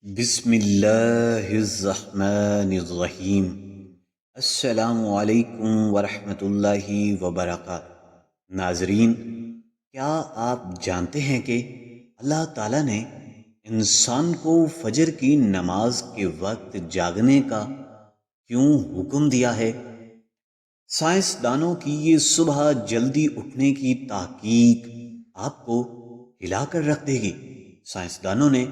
بسم اللہ الرحمن الرحیم۔ السلام علیکم ورحمۃ اللہ وبرکاتہ۔ ناظرین، کیا آپ جانتے ہیں کہ اللہ تعالیٰ نے انسان کو فجر کی نماز کے وقت جاگنے کا کیوں حکم دیا ہے؟ سائنسدانوں کی یہ صبح جلدی اٹھنے کی تحقیق آپ کو ہلا کر رکھ دے گی۔ سائنسدانوں نے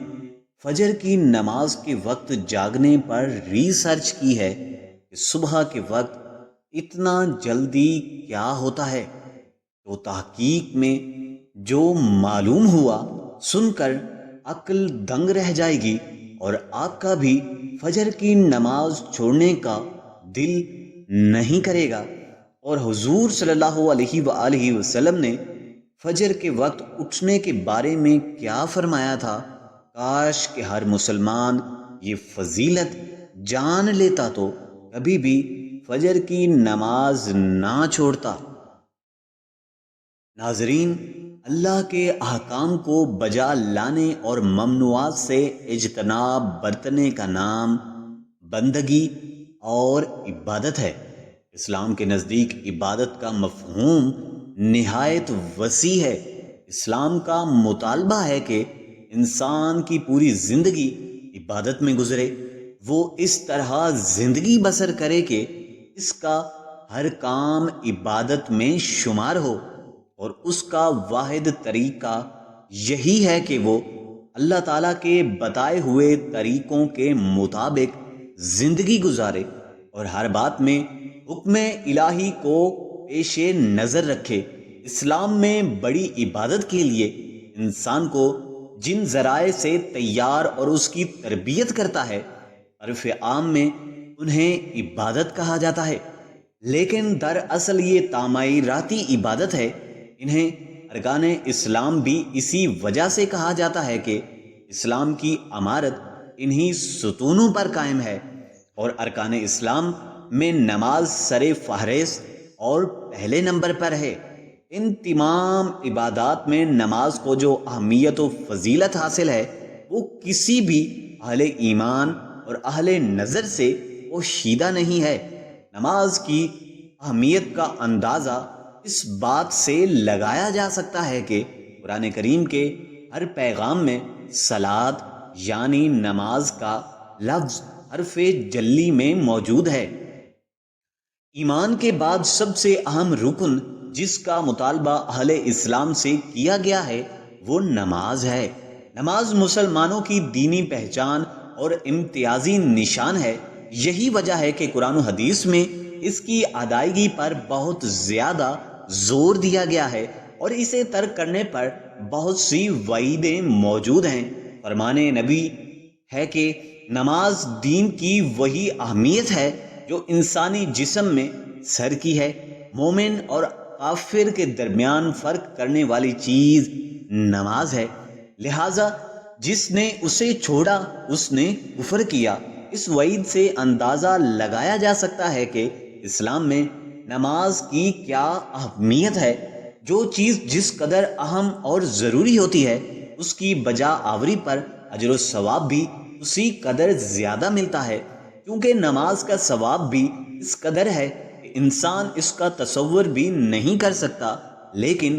فجر کی نماز کے وقت جاگنے پر ریسرچ کی ہے کہ صبح کے وقت اتنا جلدی کیا ہوتا ہے، تو تحقیق میں جو معلوم ہوا سن کر عقل دنگ رہ جائے گی اور آپ کا بھی فجر کی نماز چھوڑنے کا دل نہیں کرے گا۔ اور حضور صلی اللہ علیہ وآلہ وسلم نے فجر کے وقت اٹھنے کے بارے میں کیا فرمایا تھا؟ کاش کہ ہر مسلمان یہ فضیلت جان لیتا تو کبھی بھی فجر کی نماز نہ چھوڑتا۔ ناظرین، اللہ کے احکام کو بجا لانے اور ممنوعات سے اجتناب برتنے کا نام بندگی اور عبادت ہے۔ اسلام کے نزدیک عبادت کا مفہوم نہایت وسیع ہے۔ اسلام کا مطالبہ ہے کہ انسان کی پوری زندگی عبادت میں گزرے، وہ اس طرح زندگی بسر کرے کہ اس کا ہر کام عبادت میں شمار ہو، اور اس کا واحد طریقہ یہی ہے کہ وہ اللہ تعالیٰ کے بتائے ہوئے طریقوں کے مطابق زندگی گزارے اور ہر بات میں حکم الہی کو پیش نظر رکھے۔ اسلام میں بڑی عبادت کے لیے انسان کو جن ذرائع سے تیار اور اس کی تربیت کرتا ہے، عرف عام میں انہیں عبادت کہا جاتا ہے، لیکن دراصل یہ تعمیراتی عبادت ہے۔ انہیں ارکان اسلام بھی اسی وجہ سے کہا جاتا ہے کہ اسلام کی عمارت انہی ستونوں پر قائم ہے، اور ارکان اسلام میں نماز سر فہرست اور پہلے نمبر پر ہے۔ ان تمام عبادات میں نماز کو جو اہمیت و فضیلت حاصل ہے وہ کسی بھی اہل ایمان اور اہل نظر سے پوشیدہ نہیں ہے۔ نماز کی اہمیت کا اندازہ اس بات سے لگایا جا سکتا ہے کہ قرآن کریم کے ہر پیغام میں صلاۃ یعنی نماز کا لفظ حرف جلی میں موجود ہے۔ ایمان کے بعد سب سے اہم رکن جس کا مطالبہ اہل اسلام سے کیا گیا ہے وہ نماز ہے۔ نماز مسلمانوں کی دینی پہچان اور امتیازی نشان ہے۔ یہی وجہ ہے کہ قرآن و حدیث میں اس کی ادائیگی پر بہت زیادہ زور دیا گیا ہے، اور اسے ترک کرنے پر بہت سی وعیدیں موجود ہیں۔ فرمان نبی ہے کہ نماز دین کی وہی اہمیت ہے جو انسانی جسم میں سر کی ہے۔ مومن اور کافر کے درمیان فرق کرنے والی چیز نماز ہے، لہذا جس نے اسے چھوڑا اس نے کفر کیا۔ اس وعید سے اندازہ لگایا جا سکتا ہے کہ اسلام میں نماز کی کیا اہمیت ہے۔ جو چیز جس قدر اہم اور ضروری ہوتی ہے اس کی بجا آوری پر اجر و ثواب بھی اسی قدر زیادہ ملتا ہے، کیونکہ نماز کا ثواب بھی اس قدر ہے کہ انسان اس کا تصور بھی نہیں کر سکتا۔ لیکن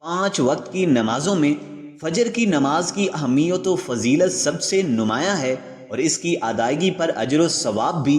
5 وقت کی نمازوں میں فجر کی نماز کی اہمیت و فضیلت سب سے نمایاں ہے، اور اس کی ادائیگی پر اجر و ثواب بھی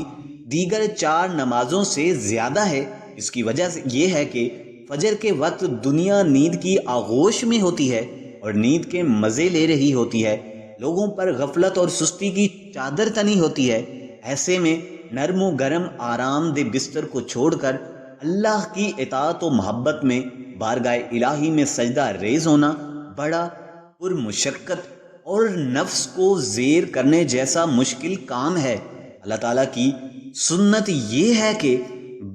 دیگر 4 نمازوں سے زیادہ ہے۔ اس کی وجہ یہ ہے کہ فجر کے وقت دنیا نیند کی آغوش میں ہوتی ہے اور نیند کے مزے لے رہی ہوتی ہے، لوگوں پر غفلت اور سستی کی چادر تنی ہوتی ہے۔ ایسے میں نرم و گرم آرام دہ بستر کو چھوڑ کر اللہ کی اطاعت و محبت میں بارگاہ الہی میں سجدہ ریز ہونا بڑا پرمشقت اور نفس کو زیر کرنے جیسا مشکل کام ہے۔ اللہ تعالیٰ کی سنت یہ ہے کہ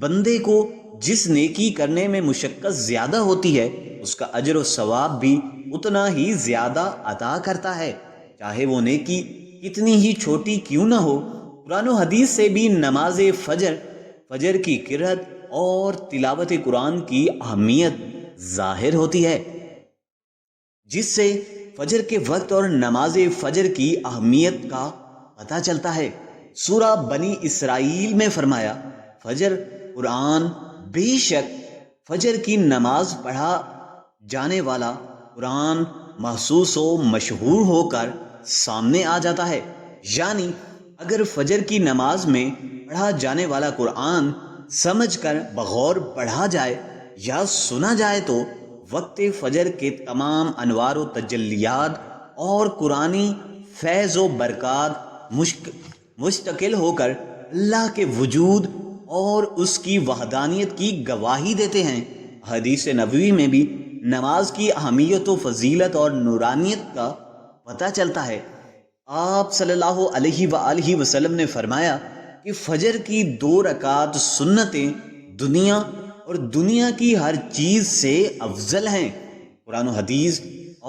بندے کو جس نیکی کرنے میں مشقت زیادہ ہوتی ہے اس کا اجر و ثواب بھی اتنا ہی زیادہ عطا کرتا ہے، چاہے وہ نیکی کتنی ہی چھوٹی کیوں نہ ہو۔ قرآن و حدیث سے بھی نماز فجر کی قرأت اور تلاوت قرآن کی اہمیت ظاہر ہوتی ہے، جس سے فجر کے وقت اور نماز فجر کی اہمیت کا پتہ چلتا ہے۔ سورہ بنی اسرائیل میں فرمایا، فجر قرآن، بے شک فجر کی نماز پڑھا جانے والا قرآن محسوس و مشہور ہو کر سامنے آ جاتا ہے۔ یعنی اگر فجر کی نماز میں پڑھا جانے والا قرآن سمجھ کر بغور پڑھا جائے یا سنا جائے تو وقت فجر کے تمام انوار و تجلیات اور قرآنی فیض و برکات مستقل ہو کر اللہ کے وجود اور اس کی وحدانیت کی گواہی دیتے ہیں۔ حدیث نبوی میں بھی نماز کی اہمیت و فضیلت اور نورانیت کا پتہ چلتا ہے۔ آپ صلی اللہ علیہ وآلہ وسلم نے فرمایا کہ فجر کی 2 رکعت سنتیں دنیا اور دنیا کی ہر چیز سے افضل ہیں۔ قرآن و حدیث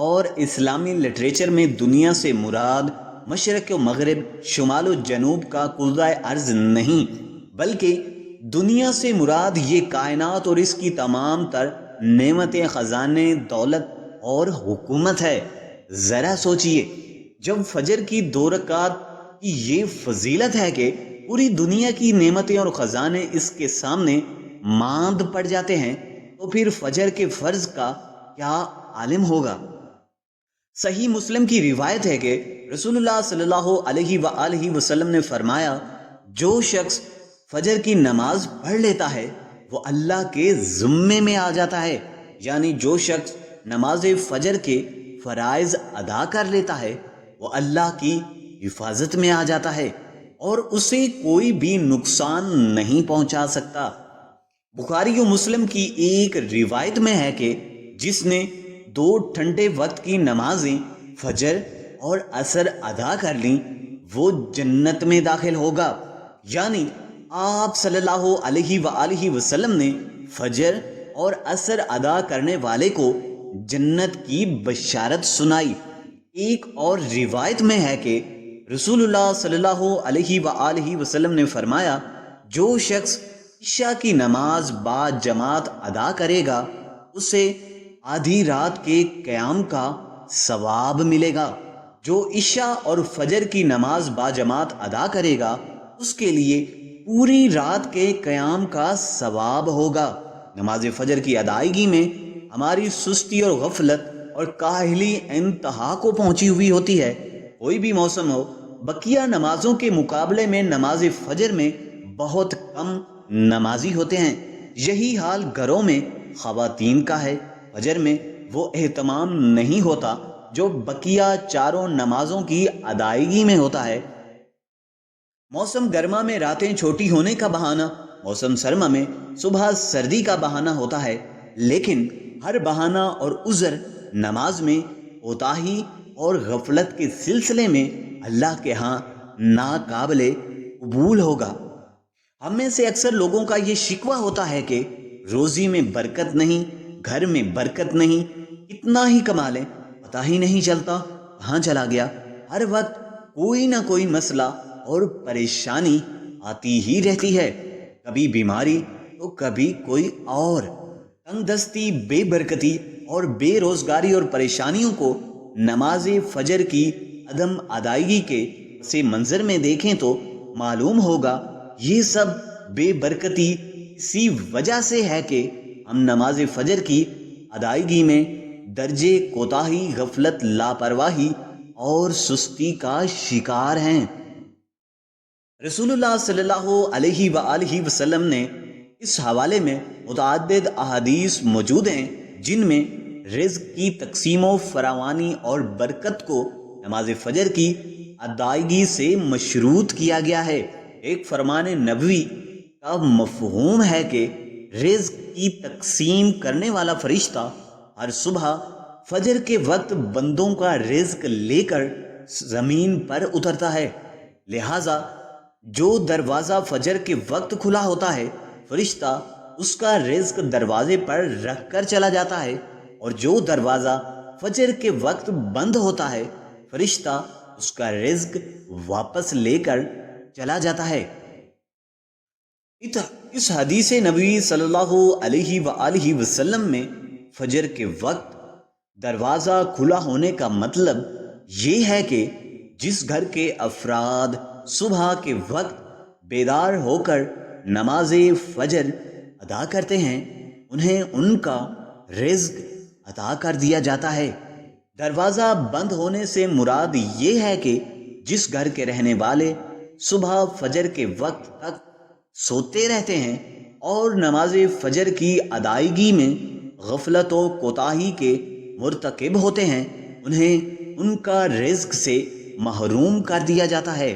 اور اسلامی لٹریچر میں دنیا سے مراد مشرق و مغرب، شمال و جنوب کا قطبِ ارض نہیں، بلکہ دنیا سے مراد یہ کائنات اور اس کی تمام تر نعمتیں، خزانے، دولت اور حکومت ہے۔ ذرا سوچئے، جب فجر کی 2 رکعت کی یہ فضیلت ہے کہ پوری دنیا کی نعمتیں اور خزانے اس کے سامنے ماند پڑ جاتے ہیں، تو پھر فجر کے فرض کا کیا عالم ہوگا؟ صحیح مسلم کی روایت ہے کہ رسول اللہ صلی اللہ علیہ وآلہ وسلم نے فرمایا، جو شخص فجر کی نماز پڑھ لیتا ہے وہ اللہ کے ذمے میں آ جاتا ہے۔ یعنی جو شخص نماز فجر کے فرائض ادا کر لیتا ہے وہ اللہ کی حفاظت میں آ جاتا ہے اور اسے کوئی بھی نقصان نہیں پہنچا سکتا۔ بخاری و مسلم کی ایک روایت میں ہے کہ جس نے 2 ٹھنڈے وقت کی نمازیں فجر اور عصر ادا کر لیں وہ جنت میں داخل ہوگا۔ یعنی آپ صلی اللہ علیہ وآلہ وسلم نے فجر اور عصر ادا کرنے والے کو جنت کی بشارت سنائی۔ ایک اور روایت میں ہے کہ رسول اللہ صلی اللہ علیہ وآلہ وسلم نے فرمایا، جو شخص عشاء کی نماز با جماعت ادا کرے گا اسے آدھی رات کے قیام کا ثواب ملے گا۔ جو عشاء اور فجر کی نماز با جماعت ادا کرے گا اس کے لیے پوری رات کے قیام کا ثواب ہوگا۔ نماز فجر کی ادائیگی میں ہماری سستی اور غفلت اور کاہلی انتہا کو پہنچی ہوئی ہوتی ہے۔ کوئی بھی موسم ہو، بقیہ نمازوں کے مقابلے میں نماز فجر میں بہت کم نمازی ہوتے ہیں۔ یہی حال گھروں میں خواتین کا ہے۔ فجر میں وہ اہتمام نہیں ہوتا جو بقیہ 4 نمازوں کی ادائیگی میں ہوتا ہے۔ موسم گرما میں راتیں چھوٹی ہونے کا بہانہ، موسم سرما میں صبح سردی کا بہانہ ہوتا ہے، لیکن ہر بہانہ اور عذر نماز میں کوتاہی اور غفلت کے سلسلے میں اللہ کے ہاں ناقابل قبول ہوگا۔ ہم میں سے اکثر لوگوں کا یہ شکوہ ہوتا ہے کہ روزی میں برکت نہیں، گھر میں برکت نہیں، اتنا ہی کما لیں پتہ ہی نہیں چلتا کہاں چلا گیا۔ ہر وقت کوئی نہ کوئی مسئلہ اور پریشانی آتی ہی رہتی ہے، کبھی بیماری تو کبھی کوئی اور۔ تنگ دستی، بے برکتی اور بے روزگاری اور پریشانیوں کو نماز فجر کی عدم ادائیگی کے پس منظر میں دیکھیں تو معلوم ہوگا یہ سب بے برکتی اسی وجہ سے ہے کہ ہم نماز فجر کی ادائیگی میں درجے کوتاہی، غفلت، لاپرواہی اور سستی کا شکار ہیں۔ رسول اللہ صلی اللہ علیہ وآلہ وسلم نے اس حوالے میں متعدد احادیث موجود ہیں جن میں رزق کی تقسیم و فراوانی اور برکت کو نماز فجر کی ادائیگی سے مشروط کیا گیا ہے۔ ایک فرمان نبوی کا مفہوم ہے کہ رزق کی تقسیم کرنے والا فرشتہ ہر صبح فجر کے وقت بندوں کا رزق لے کر زمین پر اترتا ہے، لہذا جو دروازہ فجر کے وقت کھلا ہوتا ہے فرشتہ اس کا رزق دروازے پر رکھ کر چلا جاتا ہے، اور جو دروازہ فجر کے وقت بند ہوتا ہے فرشتہ اس کا رزق واپس لے کر چلا جاتا ہے۔ اس حدیث نبوی صلی اللہ علیہ وآلہ وسلم میں فجر کے وقت دروازہ کھلا ہونے کا مطلب یہ ہے کہ جس گھر کے افراد صبح کے وقت بیدار ہو کر نماز فجر ادا کرتے ہیں انہیں ان کا رزق عطا کر دیا جاتا ہے۔ دروازہ بند ہونے سے مراد یہ ہے کہ جس گھر کے رہنے والے صبح فجر کے وقت تک سوتے رہتے ہیں اور نماز فجر کی ادائیگی میں غفلت و کوتاہی کے مرتکب ہوتے ہیں انہیں ان کا رزق سے محروم کر دیا جاتا ہے۔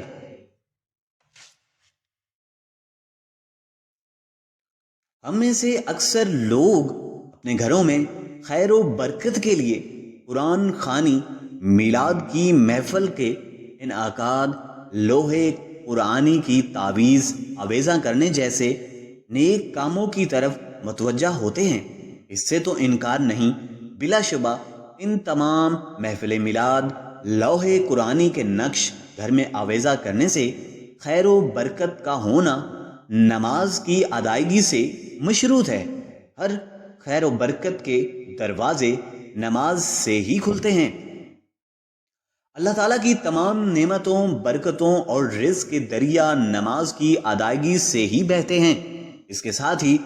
ہم میں سے اکثر لوگ اپنے گھروں میں خیر و برکت کے لیے قرآن خوانی، میلاد کی محفل کے انعقاد، لوحے قرآنی کی تعویذ آویزاں کرنے جیسے نیک کاموں کی طرف متوجہ ہوتے ہیں۔ اس سے تو انکار نہیں، بلا شبہ ان تمام محفل میلاد، لوحے قرآنی کے نقش گھر میں آویزہ کرنے سے خیر و برکت کا ہونا نماز کی ادائیگی سے مشروط ہے۔ ہر خیر و برکت کے دروازے نماز سے ہی کھلتے ہیں۔ اللہ تعالیٰ کی تمام نعمتوں، برکتوں اور رزق کے دریا نماز کی ادائیگی سے ہی بہتے ہیں۔ اس کے ساتھ ہی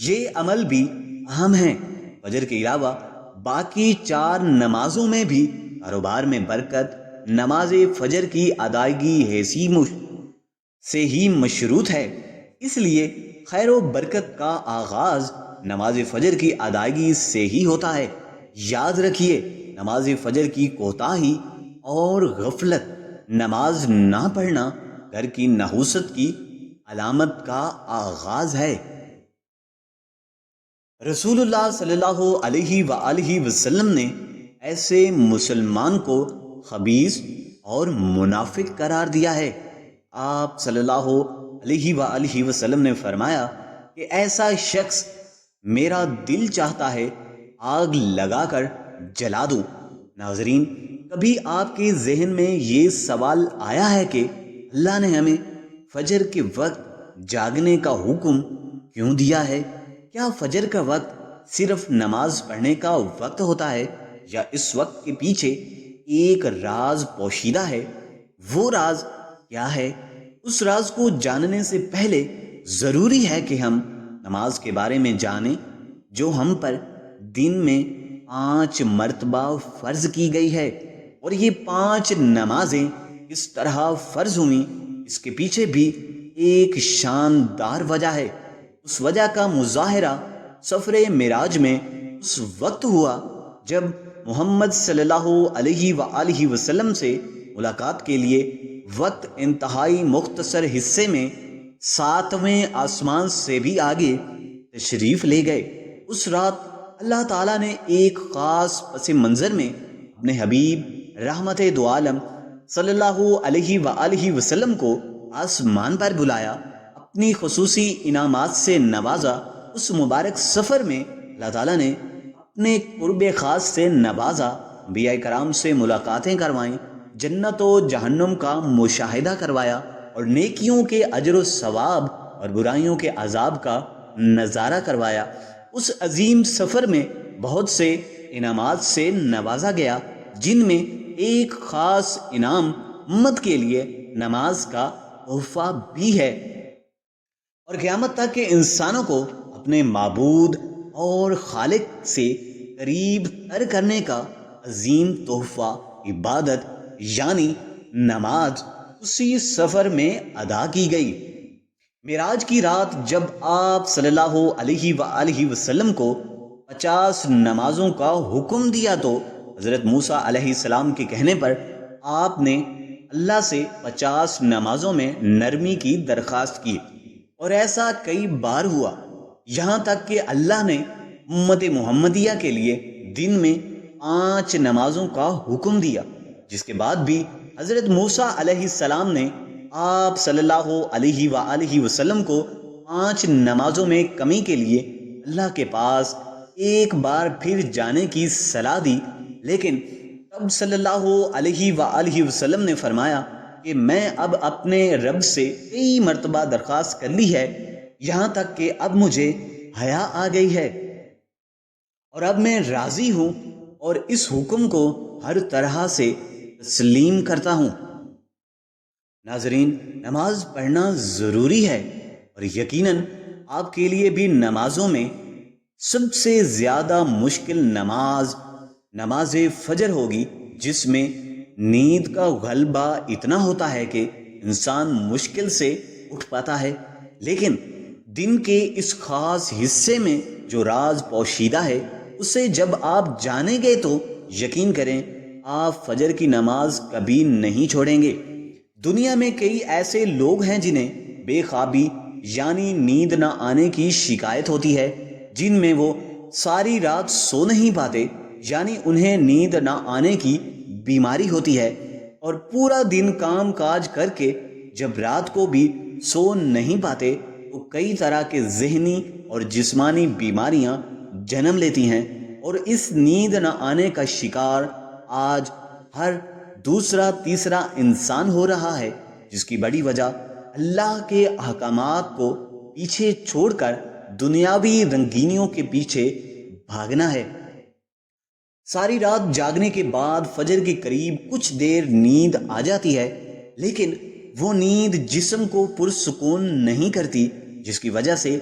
یہ عمل بھی اہم ہے۔ فجر کے علاوہ باقی 4 نمازوں میں بھی کاروبار میں برکت نماز فجر کی ادائیگی سے ہی مشروط ہے۔ اس لیے خیر و برکت کا آغاز نماز فجر کی ادائیگی سے ہی ہوتا ہے۔ یاد رکھیے، نماز فجر کی کوتاہی اور غفلت، نماز نہ پڑھنا گھر کی نحوست کی علامت کا آغاز ہے۔ رسول اللہ صلی اللہ علیہ وآلہ وسلم نے ایسے مسلمان کو خبیث اور منافق قرار دیا ہے۔ آپ صلی اللہ علیہ وآلہ وسلم نے فرمایا کہ ایسا شخص میرا دل چاہتا ہے آگ لگا کر جلا دوں۔ ناظرین، کبھی آپ کے ذہن میں یہ سوال آیا ہے کہ اللہ نے ہمیں فجر کے وقت جاگنے کا حکم کیوں دیا ہے؟ کیا فجر کا وقت صرف نماز پڑھنے کا وقت ہوتا ہے یا اس وقت کے پیچھے ایک راز پوشیدہ ہے؟ وہ راز کیا ہے؟ اس راز کو جاننے سے پہلے ضروری ہے کہ ہم نماز کے بارے میں جانیں جو ہم پر دن میں 5 مرتبہ فرض کی گئی ہے۔ اور یہ 5 نمازیں کس طرح فرض ہوئیں، اس کے پیچھے بھی ایک شاندار وجہ ہے۔ اس وجہ کا مظاہرہ سفر معراج میں اس وقت ہوا جب محمد صلی اللہ علیہ وآلہ وسلم سے ملاقات کے لیے وقت انتہائی مختصر حصے میں 7ویں آسمان سے بھی آگے تشریف لے گئے۔ اس رات اللہ تعالیٰ نے ایک خاص پس منظر میں اپنے حبیب رحمت دو عالم صلی اللہ علیہ وآلہ وسلم کو آسمان پر بلایا، اپنی خصوصی انعامات سے نوازا۔ اس مبارک سفر میں اللہ تعالیٰ نے اپنے قرب خاص سے نوازا، انبیاء کرام سے ملاقاتیں کروائیں، جنت و جہنم کا مشاہدہ کروایا اور نیکیوں کے اجر و ثواب اور برائیوں کے عذاب کا نظارہ کروایا۔ اس عظیم سفر میں بہت سے انعامات سے نوازا گیا، جن میں ایک خاص انعام امت کے لیے نماز کا تحفہ بھی ہے، اور قیامت تک کے انسانوں کو اپنے معبود اور خالق سے قریب تر کرنے کا عظیم تحفہ عبادت یعنی نماز اسی سفر میں ادا کی گئی۔ معراج کی رات جب آپ صلی اللہ علیہ وآلہ وسلم کو 50 نمازوں کا حکم دیا تو حضرت موسیٰ علیہ السلام کے کہنے پر آپ نے اللہ سے 50 نمازوں میں نرمی کی درخواست کی، اور ایسا کئی بار ہوا، یہاں تک کہ اللہ نے امت محمدیہ کے لیے دن میں 5 نمازوں کا حکم دیا، جس کے بعد بھی حضرت موسیٰ علیہ السلام نے آپ صلی اللہ علیہ وآلہ وسلم کو 5 نمازوں میں کمی کے لیے اللہ کے پاس ایک بار پھر جانے کی صلاح دی، لیکن تب صلی اللہ علیہ وآلہ وسلم نے فرمایا کہ میں اب اپنے رب سے کئی مرتبہ درخواست کر لی ہے، یہاں تک کہ اب مجھے حیا آ گئی ہے، اور اب میں راضی ہوں اور اس حکم کو ہر طرح سے تسلیم کرتا ہوں۔ ناظرین، نماز پڑھنا ضروری ہے، اور یقیناً آپ کے لیے بھی نمازوں میں سب سے زیادہ مشکل نماز فجر ہوگی، جس میں نیند کا غلبہ اتنا ہوتا ہے کہ انسان مشکل سے اٹھ پاتا ہے۔ لیکن دن کے اس خاص حصے میں جو راز پوشیدہ ہے، اسے جب آپ جانیں گے تو یقین کریں آپ فجر کی نماز کبھی نہیں چھوڑیں گے۔ دنیا میں کئی ایسے لوگ ہیں جنہیں بے خوابی یعنی نیند نہ آنے کی شکایت ہوتی ہے، جن میں وہ ساری رات سو نہیں پاتے، یعنی انہیں نیند نہ آنے کی بیماری ہوتی ہے، اور پورا دن کام کاج کر کے جب رات کو بھی سو نہیں پاتے تو کئی طرح کے ذہنی اور جسمانی بیماریاں جنم لیتی ہیں، اور اس نیند نہ آنے کا شکار آج ہر دوسرا تیسرا انسان ہو رہا ہے، جس کی بڑی وجہ اللہ کے احکامات کو پیچھے چھوڑ کر دنیاوی رنگینیوں کے پیچھے بھاگنا ہے۔ ساری رات جاگنے کے بعد فجر کے قریب کچھ دیر نیند آ جاتی ہے، لیکن وہ نیند جسم کو پرسکون نہیں کرتی، جس کی وجہ سے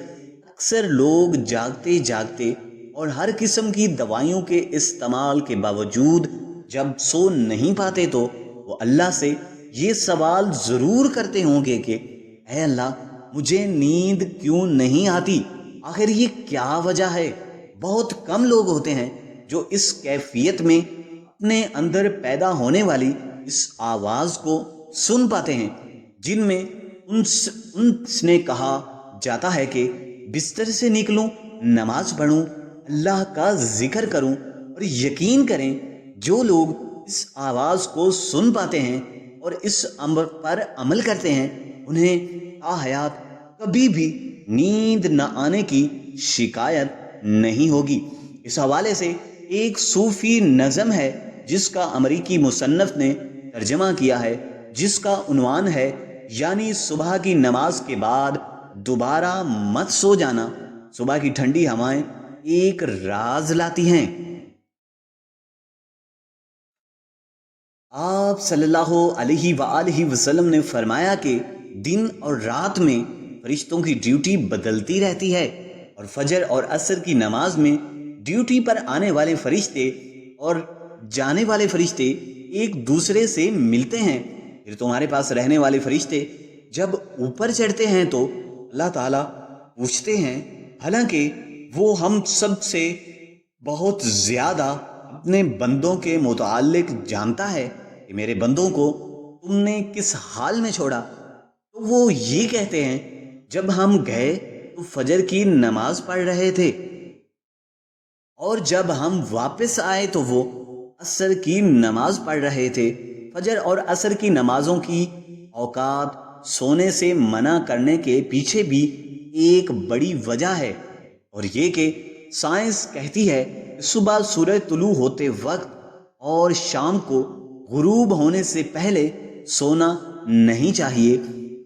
اکثر لوگ جاگتے جاگتے اور ہر قسم کی دوائیوں کے استعمال کے باوجود جب سو نہیں پاتے تو وہ اللہ سے یہ سوال ضرور کرتے ہوں گے کہ اے اللہ، مجھے نیند کیوں نہیں آتی؟ آخر یہ کیا وجہ ہے؟ بہت کم لوگ ہوتے ہیں جو اس کیفیت میں اپنے اندر پیدا ہونے والی اس آواز کو سن پاتے ہیں، جن میں ان سے کہا جاتا ہے کہ بستر سے نکلوں، نماز پڑھوں، اللہ کا ذکر کروں، اور یقین کریں جو لوگ اس آواز کو سن پاتے ہیں اور اس امر پر عمل کرتے ہیں، انہیں حیات کبھی بھی نیند نہ آنے کی شکایت نہیں ہوگی۔ اس حوالے سے ایک صوفی نظم ہے جس کا امریکی مصنف نے ترجمہ کیا ہے، جس کا عنوان ہے یعنی صبح کی نماز کے بعد دوبارہ مت سو جانا، صبح کی ٹھنڈی ہوائیں ایک راز لاتی ہیں۔ آپ صلی اللہ علیہ وآلہ وسلم نے فرمایا کہ دن اور رات میں فرشتوں کی ڈیوٹی بدلتی رہتی ہے، اور فجر اور عصر کی نماز میں ڈیوٹی پر آنے والے فرشتے اور جانے والے فرشتے ایک دوسرے سے ملتے ہیں۔ پھر تمہارے پاس رہنے والے فرشتے جب اوپر چڑھتے ہیں تو اللہ تعالیٰ پوچھتے ہیں، حالانکہ وہ ہم سب سے بہت زیادہ اپنے بندوں کے متعلق جانتا ہے کہ میرے بندوں کو تم نے کس حال میں چھوڑا؟ تو وہ یہ کہتے ہیں، جب ہم گئے تو فجر کی نماز پڑھ رہے تھے، اور جب ہم واپس آئے تو وہ عصر کی نماز پڑھ رہے تھے۔ فجر اور عصر کی نمازوں کی اوقات سونے سے منع کرنے کے پیچھے بھی ایک بڑی وجہ ہے، اور یہ کہ سائنس کہتی ہے کہ صبح سورج طلوع ہوتے وقت اور شام کو غروب ہونے سے پہلے سونا نہیں چاہیے،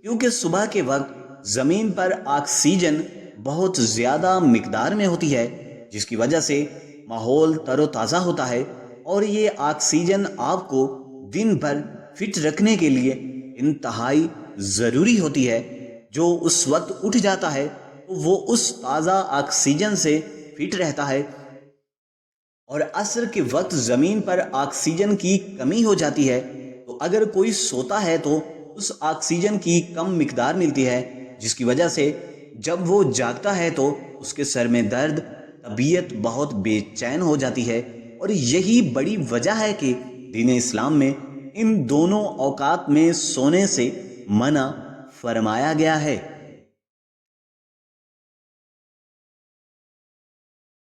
کیونکہ صبح کے وقت زمین پر آکسیجن بہت زیادہ مقدار میں ہوتی ہے، جس کی وجہ سے ماحول تر و تازہ ہوتا ہے، اور یہ آکسیجن آپ کو دن بھر فٹ رکھنے کے لیے انتہائی ضروری ہوتی ہے۔ جو اس وقت اٹھ جاتا ہے تو وہ اس تازہ آکسیجن سے فٹ رہتا ہے، اور عصر کے وقت زمین پر آکسیجن کی کمی ہو جاتی ہے، تو اگر کوئی سوتا ہے تو اس آکسیجن کی کم مقدار ملتی ہے، جس کی وجہ سے جب وہ جاگتا ہے تو اس کے سر میں درد، طبیعت بہت بے چین ہو جاتی ہے، اور یہی بڑی وجہ ہے کہ دین اسلام میں ان دونوں اوقات میں سونے سے منع فرمایا گیا ہے۔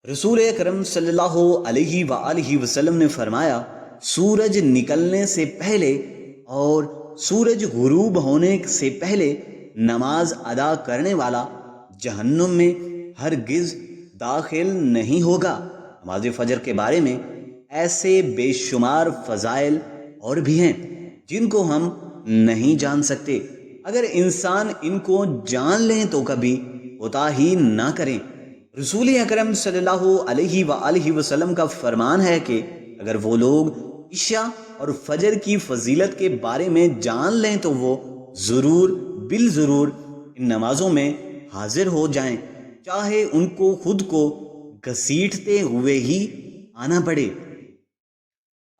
رسول اکرم صلی اللہ علیہ وآلہ وسلم نے فرمایا، سورج نکلنے سے پہلے اور سورج غروب ہونے سے پہلے نماز ادا کرنے والا جہنم میں ہرگز داخل نہیں ہوگا۔ نماز فجر کے بارے میں ایسے بے شمار فضائل اور بھی ہیں جن کو ہم نہیں جان سکتے۔ اگر انسان ان کو جان لیں تو کبھی کوتاہی نہ کریں۔ رسول اکرم صلی اللہ علیہ وآلہ وسلم کا فرمان ہے کہ اگر وہ لوگ عشاء اور فجر کی فضیلت کے بارے میں جان لیں تو وہ ضرور بالضرور ان نمازوں میں حاضر ہو جائیں، چاہے ان کو خود کو گھسیٹتے ہوئے ہی آنا پڑے۔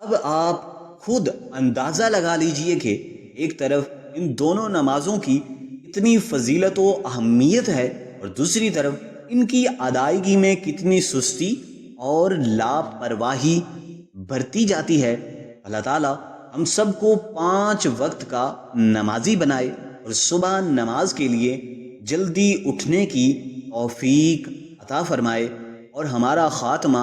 اب آپ خود اندازہ لگا لیجئے کہ ایک طرف ان دونوں نمازوں کی اتنی فضیلت و اہمیت ہے اور دوسری طرف ان کی ادائیگی میں کتنی سستی اور لاپرواہی برتی جاتی ہے۔ اللہ تعالیٰ ہم سب کو 5 وقت کا نمازی بنائے اور صبح نماز کے لیے جلدی اٹھنے کی توفیق عطا فرمائے اور ہمارا خاتمہ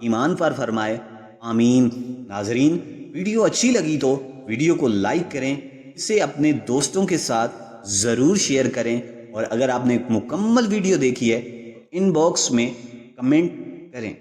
ایمان پر فرمائے، آمین۔ ناظرین، ویڈیو اچھی لگی تو ویڈیو کو لائک کریں، اسے اپنے دوستوں کے ساتھ ضرور شیئر کریں، اور اگر آپ نے مکمل ویڈیو دیکھی ہے تو ان باکس میں کمنٹ کریں۔